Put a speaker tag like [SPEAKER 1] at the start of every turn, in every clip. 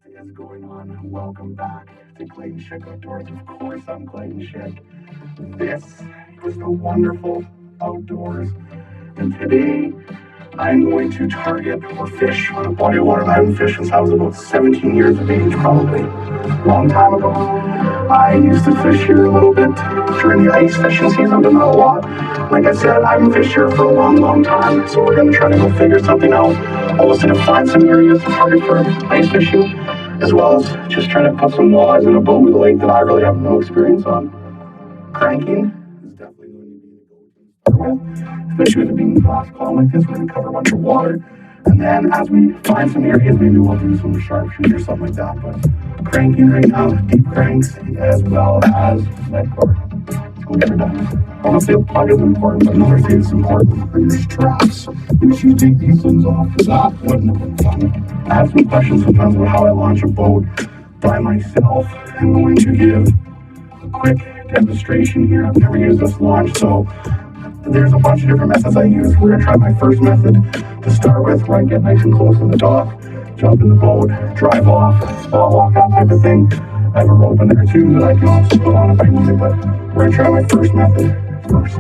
[SPEAKER 1] What is going on? Welcome back to Clayton Schick Outdoors. Of course, I'm Clayton Schick. This is the wonderful outdoors, and today I'm going to target or fish on a body of water that I haven't fished since I was about 17 years of age, probably a long time ago. I used to fish here a little bit during the ice fishing season, but not a lot. Like I said, I haven't fished here for a long time, so we're going to try to go figure something out. Also to find some areas to target for ice fishing, as well as just trying to put some walleyes in a boat with a lake that I really have no experience on. Cranking is definitely going to be the go-to to start with, especially with it being a glass pond like this. We're going to cover a bunch of water, and then as we find some areas, maybe we'll do some sharpshoot or something like that. But cranking right now, deep cranks, as well as lead core. Let's go get her done. I don't say a plug is important, but another thing that's important are your straps. Make sure you take these things off, because that wouldn't have been fun. I have some questions sometimes about how I launch a boat by myself. I'm going to give a quick demonstration here. I've never used this launch, so there's a bunch of different methods I use. We're going to try my first method to start with, where I get nice and close to the dock, jump in the boat, drive off, spot walk, that type of thing. I have a rope in there too that I can also put on if I need it, but we're going to try my first method first.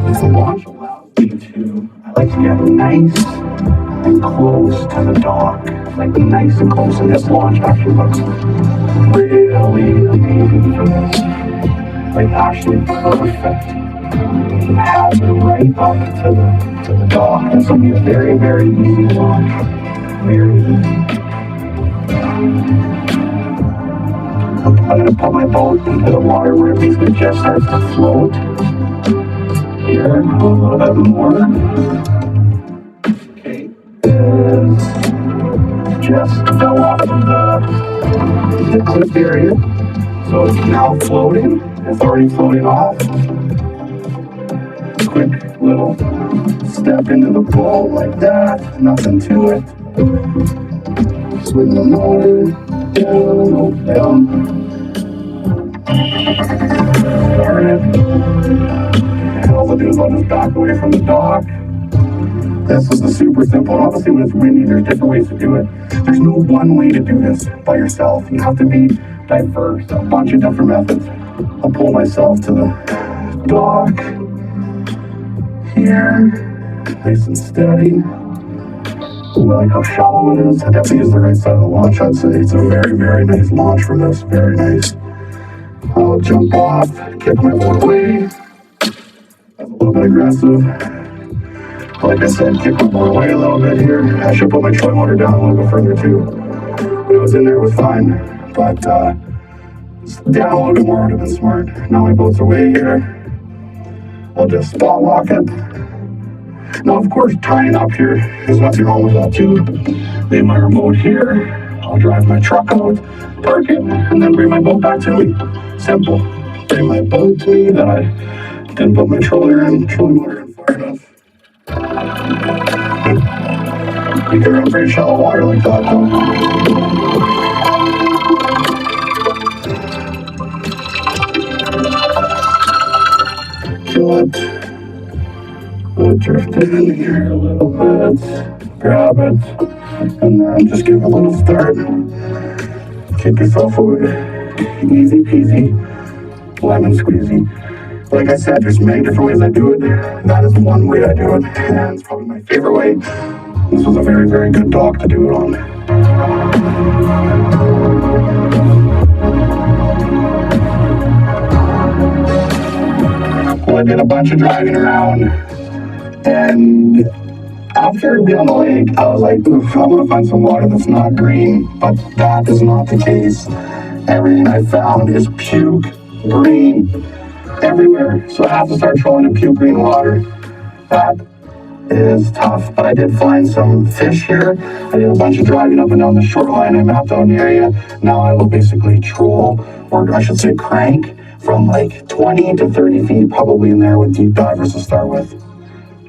[SPEAKER 1] This launch allows me to, I like to get nice and close to the dock, like nice and close, and this launch actually looks really amazing for this. Like actually perfect. It has it right up to the dock. It's going to be a very easy launch. Very easy. I'm going to put my boat into the water where it basically just starts to float. Here, a little bit more. Okay, just fell off of the cliff area, so it's now floating. It's already floating off. Quick little step into the boat like that, nothing to it. Swing the motor down. Start it. And all I'll do is I'll just back away from the dock. This is the super simple. And obviously when it's windy, there's different ways to do it. There's no one way to do this by yourself. You have to be diverse, a bunch of different methods. I'll pull myself to the dock here, nice and steady. Ooh, I like how shallow it is. I definitely use the right side of the launch, I'd say. It's a very nice launch for this, very nice. I'll jump off, kick my board away. That's a little bit aggressive. Like I said, kick my board away a little bit here. I should put my trolling motor down a little bit further too. When I was in there, it was fine, but down a little bit more would have been smart. Now my boat's away here. I'll just spot lock it. Now, of course, tying up here, there's nothing wrong with that too. Leave my remote here. I'll drive my truck out, park it, and then bring my boat back to me. Simple. Bring my boat to me that I didn't put my trolling motor in far enough. You can run pretty shallow water like that though. Kill it. We'll drift in here a little bit, grab it, and then just give it a little start. Kick yourself away. Easy peasy, lemon squeezy. Like I said, there's many different ways I do it. That is one way I do it, and it's probably my favorite way. This was a very good dock to do it on. Well, I did a bunch of driving around, and after being on the lake, I was like, oof, I want to find some water that's not green, but that is not the case. Everything I found is puke green everywhere, so I have to start trolling in puke green water. That is tough, but I did find some fish here. I did a bunch of driving up and down the shoreline. I mapped out an area. Now I will basically troll, or I should say crank, from like 20 to 30 feet, probably in there with deep divers to start with.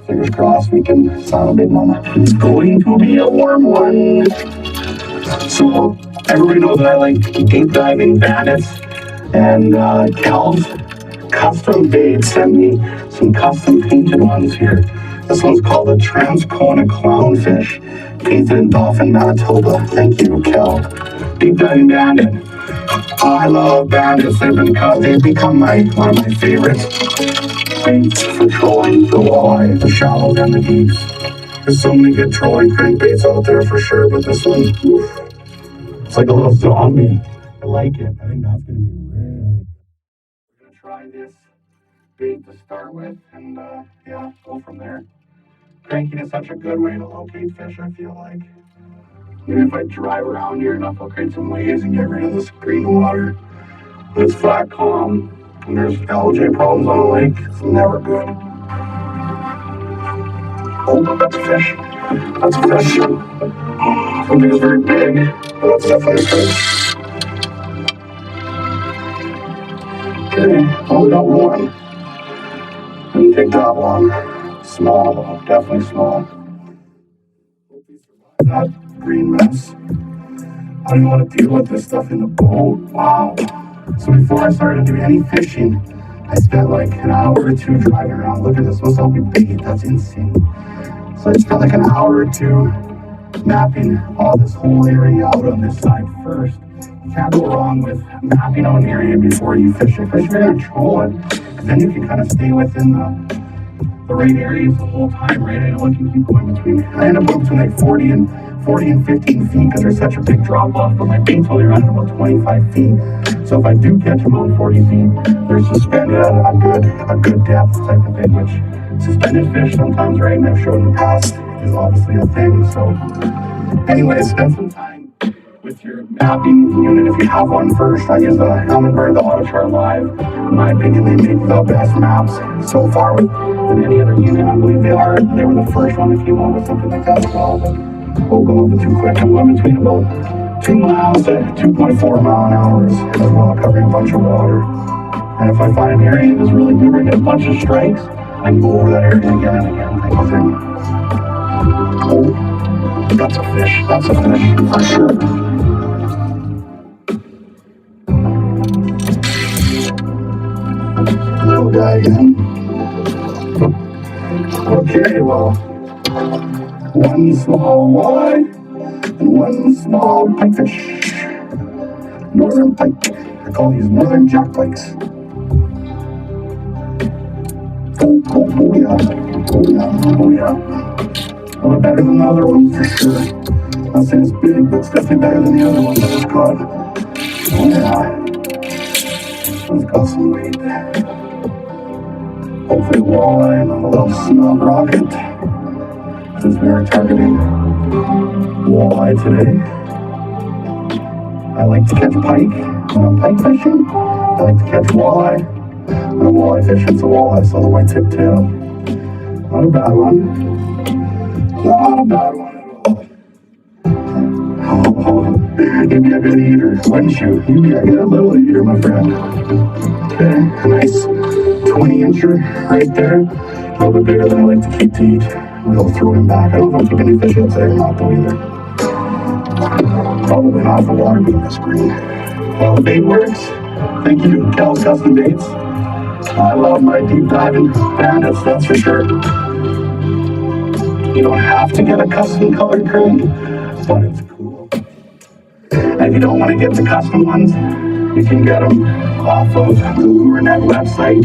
[SPEAKER 1] Fingers crossed we can sound a big mama. It's going to be a warm one. So everybody knows that I like deep diving bandits, and Cal's Custom Bait sent me some custom painted ones here. This one's called the Transcona Clownfish. Painted in Dolphin, Manitoba. Thank you, Kel. Deep Diving Bandit. I love bandits. They've become one of my favorites. Baits for trolling, the walleye, the shallows, and the deeps. There's so many good trolling crankbaits out there for sure, but this one, oof, it's like a little zombie. I like it. I think that's going to be really good. We're going to try this bait to start with, and yeah, go from there. Cranking is such a good way to locate fish, I feel like. Even if I drive around here enough, I'll create some waves and get rid of this green water. But it's flat calm, and there's LJ problems on the lake. It's never good. Oh, that's a fish. That's a fish. I don't think it's very big, but that's definitely a fish. Okay, well, we got one. Didn't take that long. Small, though, definitely small. Hope we survive that green mess. I don't even want to deal with this stuff in the boat. Wow. So before I started doing any fishing, I spent like an hour or two driving around. Look at this, must all be bait. That's insane. So I spent like an hour or two mapping all this whole area out on this side first. You can't go wrong with mapping out an area before you fish it, especially if you're going to troll it, because then you can kind of stay within the right areas the whole time, right? I know I can keep going between, I end up going between like 40 and 15 feet because there's such a big drop off, but my bait's only running about 25 feet. So if I do catch them on 40 feet, they're suspended at a good depth type of thing, which suspended fish sometimes, right, and I've shown in the past, is obviously a thing. So anyways, spend some time with your mapping unit if you have one first. I use the Humminbird, the AutoChart Live. In my opinion, they make the best maps so far than any other unit. I believe they are. They were the first one that came up with something like that as well, but we'll go over too quick. I'm going between about 2 miles to 2.4 mile an hour as well, covering a bunch of water. And if I find an area that's really good, we're gonna get a bunch of strikes, I can go over that area again and again, type of thing. Oh, that's a fish. That's a fish for sure. Little guy again. Okay, well, one small walleye and one small pipefish. Northern pike. I call these northern jackpikes. Oh yeah. Oh yeah. Oh yeah. A little better than the other one for sure. I'm not saying it's big, but it's definitely better than the other one that was caught. Oh yeah. This one's got some weight. Hopefully walleye and a little snub rocket, since we are targeting walleye today. I like to catch pike when I'm pike fishing. I like to catch walleye when I'm walleye fishing, so walleye, so the white tip tail. Not a bad one. Not a bad one at all. Oh, you'd be a good eater, wouldn't you? You'd be a good little eater, my friend. Okay, nice 20-incher right there. A little bit bigger than I like to keep to eat. We'll throw him back. I don't know if I'm keeping any fish outside or not, though, either. Probably not if the water being this green. Well, the bait works. Thank you, Cal's Custom Baits. I love my deep diving bandits, that's for sure. You don't have to get a custom colored crank, but it's cool. And if you don't want to get the custom ones, you can get them off of the LureNet website,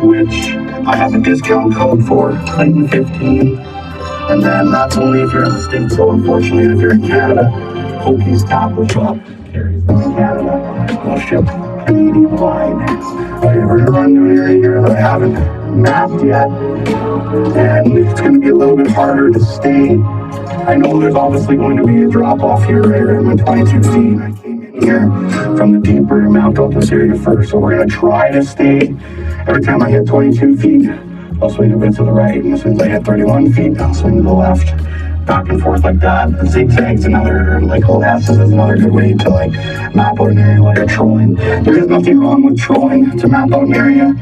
[SPEAKER 1] which I have a discount code for, Clayton 15. And then that's only if you're in the States, so unfortunately if you're in Canada, Pokey's Tackle Shop carries them in Canada. They'll ship Canadian line. If I ever run to an area here that I haven't mapped yet, and it's going to be a little bit harder to stay. I know there's obviously going to be a drop off here right around my 22 feet. I came in here from the deeper mount out this area first, so we're going to try to stay. Every time I hit 22 feet, I'll swing a bit to the right, and as soon as I hit 31 feet, I'll swing to the left. Back and forth like that. Zigzags another, like whole S's is another good way to like map out an area while you're trolling. There is nothing wrong with trolling to map out an area,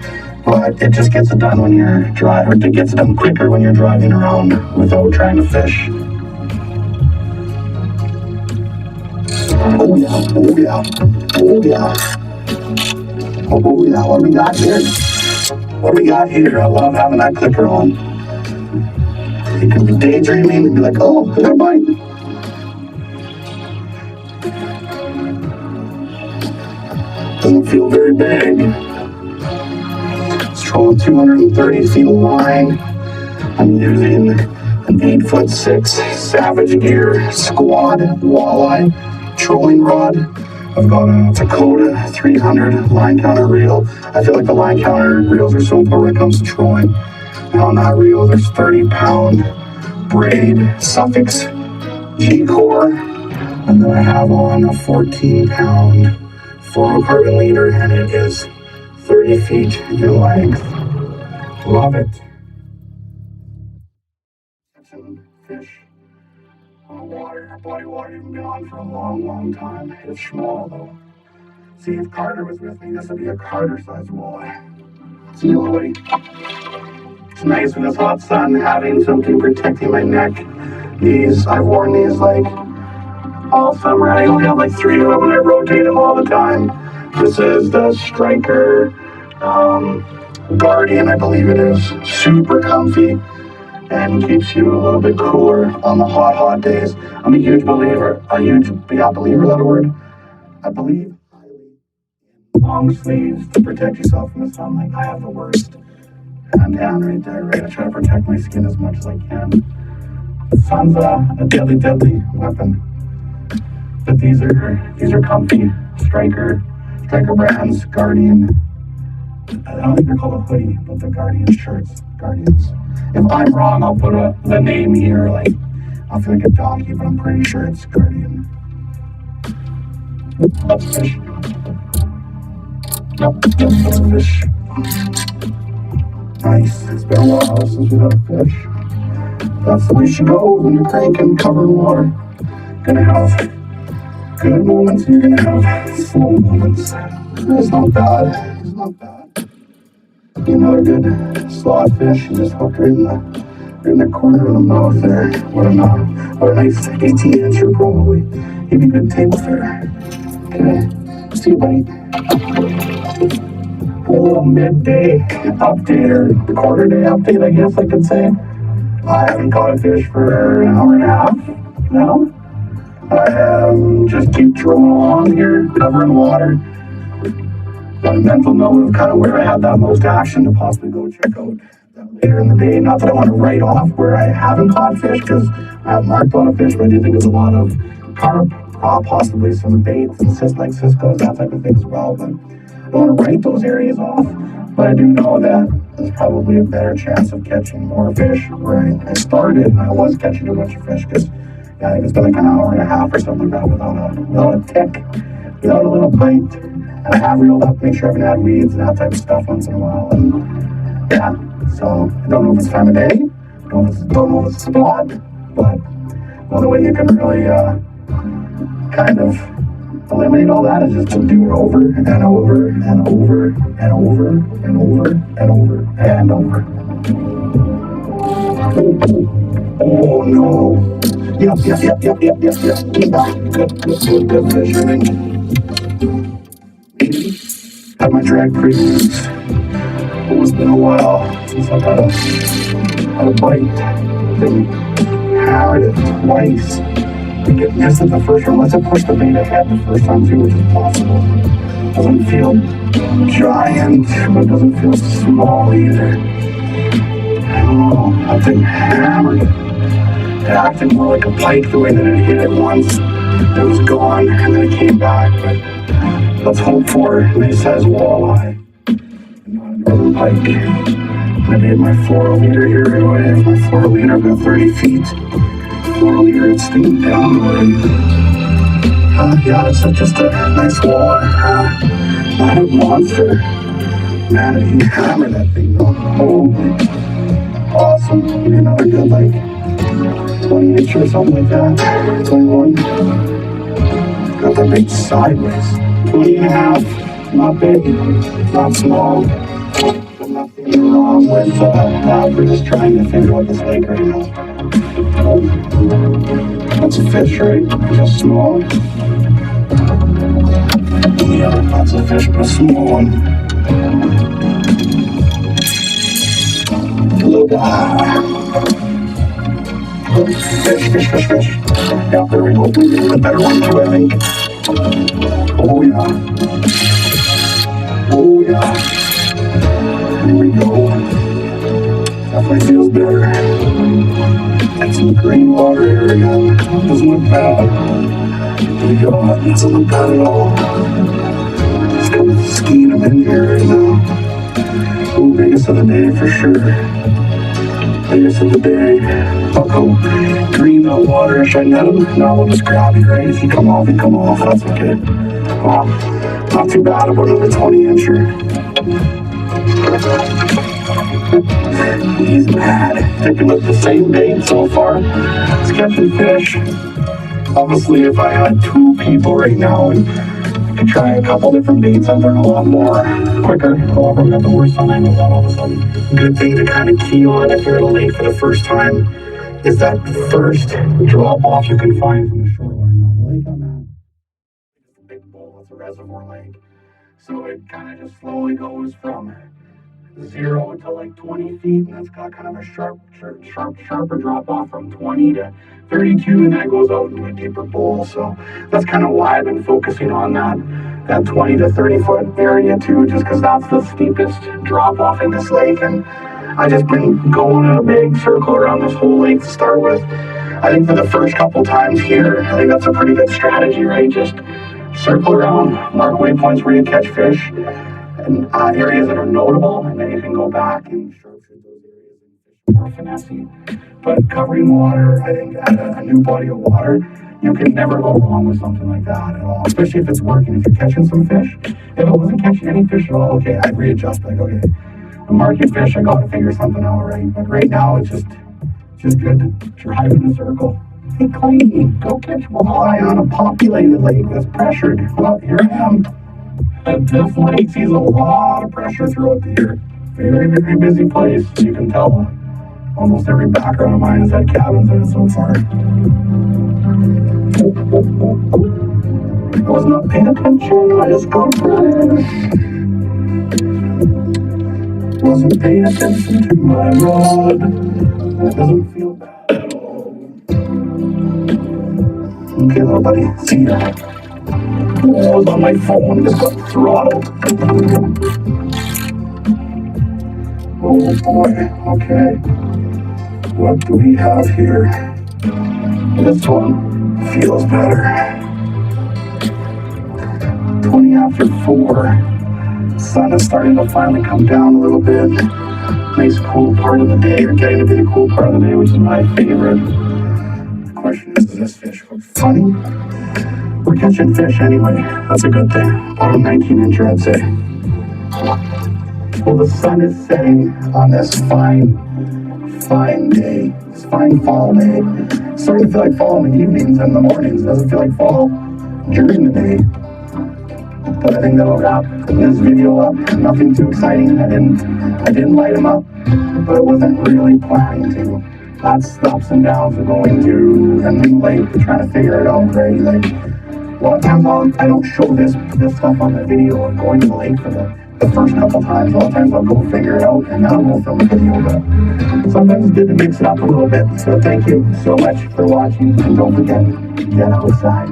[SPEAKER 1] but it just gets it done when you're driving, or it gets it done quicker when you're driving around without trying to fish. Oh yeah, oh yeah, oh yeah. Oh yeah, what do we got here? What do we got here? I love having that clicker on. You can be daydreaming and be like, oh, I got a bite. feel very big. It's trolling 230 feet of line. I'm using an 8'6" Savage Gear Squad Walleye trolling rod. I've got a Dakota 300 line counter reel. I feel like the line counter reels are so important when it comes to trolling. And on that reel, there's 30-pound braid Suffix G-core. And then I have on a 14-pound fluorocarbon leader, and it is 30 feet in length. Love it. Fish on water, body water, even been on for a long time. It's small though. See, if Carter was with me, this would be a Carter-sized walleye. See you, Louie. It's nice in this hot sun having something protecting my neck. I've worn these like all summer. I only have like 3 of them and I rotate them all the time. This is the Striker Guardian, I believe it is. Super comfy and keeps you a little bit cooler on the hot days. I'm a huge believer, that word. I believe long sleeves to protect yourself from the sunlight. I have the worst. Hand down right there, right? I try to protect my skin as much as I can. The sun's a deadly weapon. But these are comfy Striker brands, Guardian. I don't think they're called a hoodie, but the Guardian shirts, Guardians. If I'm wrong, I'll put the name here, like, I'll feel like a donkey, but I'm pretty sure it's Guardian. That's fish. Yep, that's fish. Nice. It's been a while since we had a fish. That's the way she goes when you're cranking, covered in water. Gonna have good moments and you're gonna have slow moments. It's not bad. It's not bad. Another good slot fish. You just hook right in the corner of the mouth there. What a nice 18-incher probably. He'd be good table fare. Okay. See you, buddy. A little midday update, or the quarter day update, I guess I could say. I haven't caught a fish for an hour and a half now. I just keep trolling along here, covering water. Got a mental note of kind of where I had that most action to possibly go check out that later in the day. Not that I want to write off where I haven't caught fish, because I have marked a lot of fish, but I do think there's a lot of carp, possibly some baits and like Cisco's, that type of thing as well. But I don't want to write those areas off, but I do know that there's probably a better chance of catching more fish where I started, and I was catching a bunch of fish, because I think it's been like an hour and a half or something like that without a tick, without a little bite, and I have reeled up, make sure I haven't had weeds and that type of stuff once in a while, and yeah, so I don't know if it's time of day, don't know if it's a spot, but the only way you can really kind of eliminate all that is just to do it over and over and over and over and over and over and over. Oh no. Yep. Good fisherman. Had my drag previous. It's been a while since I've had a bite. Then hammered it twice. Get missed at the first one. Let's push the bait ahead the first time too, which is possible. Doesn't feel giant, but it doesn't feel small either. I don't know. That thing hammered. It acted more like a pike the way that it hit it once. It was gone, and then it came back. But let's hope for it. And it says walleye, not a northern pike. I made my 4 liter here right away. My 4 liter, I've got 30 feet. 4 liter, it's staying down already. Yeah, it's just a nice walleye. Not a monster. Man, if you hammer that thing though, holy, awesome. Give me another good, like, 20-inch or something like that. 21. Got the bait sideways. 20 and a half. Not big, not small. But nothing wrong with that. We're just trying to figure out this lake right now. That's a fish, right? Just small. Yeah, that's a fish, but a small one. Look, fish. Yeah, there we go. We did a better one too, I think. Oh yeah. Oh yeah, here we go. Definitely feels better. That's some green water area. Doesn't look bad. Here we go. Doesn't look bad at all. Just kind of skiing them in here right now. Ooh, biggest of the day for sure. Biggest of the day. Buckle. Green water shining out of the. Now we'll just grab you, right? If you come off, you come off. That's okay. Well, not too bad. About another 20-incher. He's mad. Taking with the same bait so far. It's catching fish. Obviously, if I had 2 people right now and I could try a couple different baits, I'd learn a lot more quicker. However, we got the worst on. I know that all of a sudden. Good thing to kind of key on if you're at a lake for the first time is that first drop off you can find from the shoreline. Now, the lake I'm at, it's a big bowl. It's a reservoir lake. So it kind of just slowly goes from 0 to like 20 feet, and it's got kind of a sharper drop off from 20 to 32, and then it goes out into a deeper bowl. So that's kind of why I've been focusing on that 20 to 30 foot area too, just because that's the steepest drop off in this lake. And I just been going in a big circle around this whole lake to start with. I think for the first couple times here, I think that's a pretty good strategy, right? Just circle around, mark waypoints where you catch fish, and areas that are notable, and then you can go back and sharpshoot those areas and fish more finessey. But covering water, I think at a new body of water, you can never go wrong with something like that at all, especially if it's working. If you're catching some fish, if it wasn't catching any fish at all, okay, I'd readjust, like, okay, I'm marking fish, I gotta figure something out, right? But right now, it's just good to drive in a circle. Hey, Clayton, go catch walleye on a populated lake that's pressured. Well, here I am. This lake sees a lot of pressure throughout the year. Very, very busy place. You can tell almost every background of mine has had cabins in it so far. I was not paying attention. I just got fish. Wasn't paying attention to my rod. That doesn't feel bad at all. Okay, little buddy, see ya. I was on my phone, just got throttled. Oh boy, okay. What do we have here? This one feels better. 20 after 4. Sun is starting to finally come down a little bit. Nice cool part of the day, or getting to be the cool part of the day, which is my favorite. The question is, does this fish look funny? We're catching fish anyway. That's a good thing. About a 19-incher, I'd say. Well, the sun is setting on this fine day. This fine fall day. It's starting to feel like fall in the evenings and the mornings. It doesn't feel like fall during the day. But I think that'll wrap this video up. Nothing too exciting. I didn't light them up, but I wasn't really planning to. That's the ups and downs of going to a new lake to try to figure it out, right? Like, a lot of times I don't show this stuff on the video of going to the lake for the first couple times. A lot of times I'll go figure it out and then I'll go film a video, but sometimes it's good to mix it up a little bit. So thank you so much for watching, and don't forget, get outside.